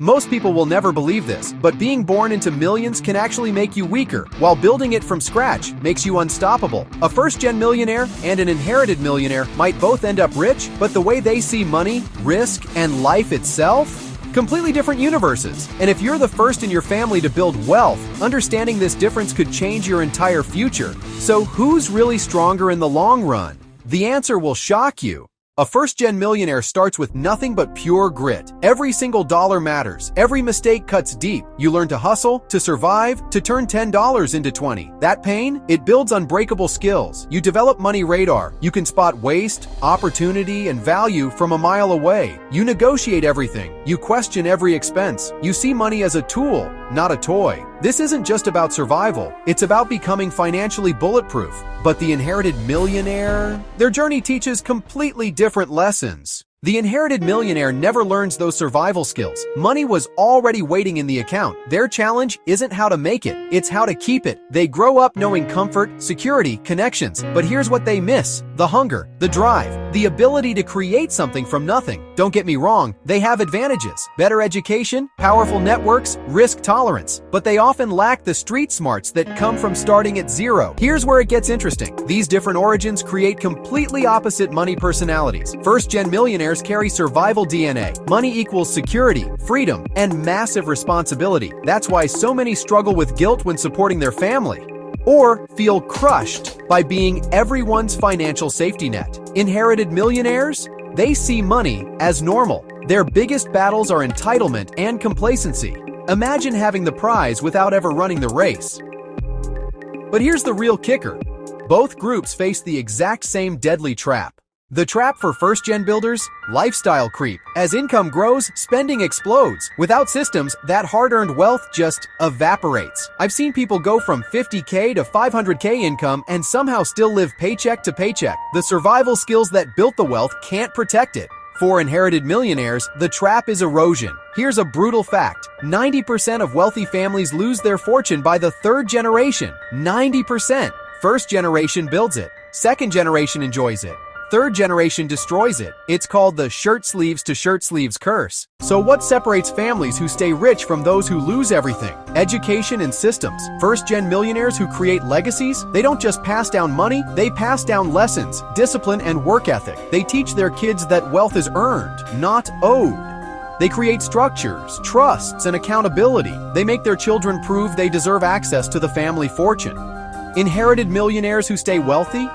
Most people will never believe this, but being born into millions can actually make you weaker, while building it from scratch makes you unstoppable. A first-gen millionaire and an inherited millionaire might both end up rich, but the way they see money, risk, and life itself? Completely different universes. And if you're the first in your family to build wealth, understanding this difference could change your entire future. So who's really stronger in the long run? The answer will shock you. A first-gen millionaire starts with nothing but pure grit. Every single dollar matters. Every mistake cuts deep. You learn to hustle, to survive, to turn $10 into 20. That pain, it builds unbreakable skills. You develop money radar. You can spot waste, opportunity, and value from a mile away. You negotiate everything. You question every expense. You see money as a tool, not a toy. This isn't just about survival. It's about becoming financially bulletproof. But the inherited millionaire? Their journey teaches completely different lessons. The inherited millionaire never learns those survival skills. Money was already waiting in the account. Their challenge isn't how to make it, it's how to keep it. They grow up knowing comfort, security, connections. But here's what they miss: the hunger, the drive, the ability to create something from nothing. Don't get me wrong, they have advantages: better education, powerful networks, risk tolerance. But they often lack the street smarts that come from starting at zero. Here's where it gets interesting. These different origins create completely opposite money personalities. First-gen millionaires carry survival DNA. Money equals security, freedom, and massive responsibility. That's why so many struggle with guilt when supporting their family, or feel crushed by being everyone's financial safety net. Inherited millionaires? They see money as normal. Their biggest battles are entitlement and complacency. Imagine having the prize without ever running the race. But here's the real kicker. Both groups face the exact same deadly trap. The trap for first-gen builders? Lifestyle creep. As income grows, spending explodes. Without systems, that hard-earned wealth just evaporates. I've seen people go from $50K to $500K income and somehow still live paycheck to paycheck. The survival skills that built the wealth can't protect it. For inherited millionaires, the trap is erosion. Here's a brutal fact: 90% of wealthy families lose their fortune by the third generation. 90%. First generation builds it. Second generation enjoys it. Third generation destroys it. It's called the shirt sleeves to shirt sleeves curse. So what separates families who stay rich from those who lose everything? Education and systems. First-gen millionaires who create legacies, they don't just pass down money, they pass down lessons, discipline, and work ethic. They teach their kids that wealth is earned, not owed. They create structures, trusts, and accountability. They make their children prove they deserve access to the family fortune. Inherited millionaires who stay wealthy?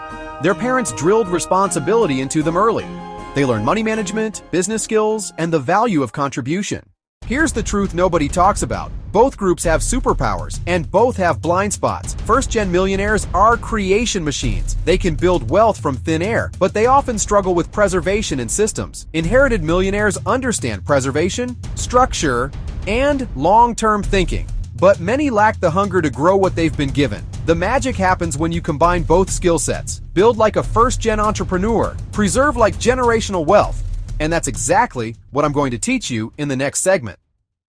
Their parents drilled responsibility into them early. They learn money management, business skills, and the value of contribution. Here's the truth nobody talks about. Both groups have superpowers, and both have blind spots. First-gen millionaires are creation machines. They can build wealth from thin air, but they often struggle with preservation and systems. Inherited millionaires understand preservation, structure, and long-term thinking. But many lack the hunger to grow what they've been given. The magic happens when you combine both skill sets. Build like a first-gen entrepreneur, preserve like generational wealth. And that's exactly what I'm going to teach you in the next segment.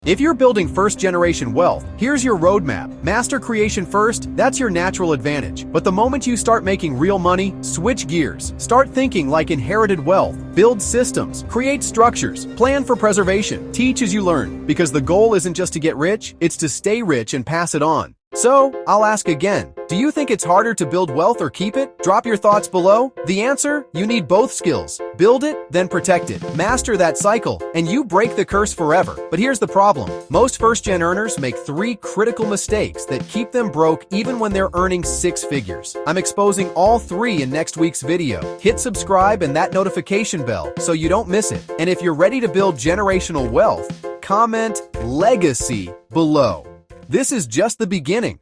If you're building first-generation wealth, here's your roadmap. Master creation first, that's your natural advantage. But the moment you start making real money, switch gears. Start thinking like inherited wealth. Build systems, create structures, plan for preservation, teach as you learn. Because the goal isn't just to get rich, it's to stay rich and pass it on. So, I'll ask again, do you think it's harder to build wealth or keep it? Drop your thoughts below. The answer? You need both skills. Build it, then protect it. Master that cycle, and you break the curse forever. But here's the problem. Most first-gen earners make 3 critical mistakes that keep them broke even when they're earning 6 figures. I'm exposing all 3 in next week's video. Hit subscribe and that notification bell so you don't miss it. And if you're ready to build generational wealth, comment legacy below. This is just the beginning.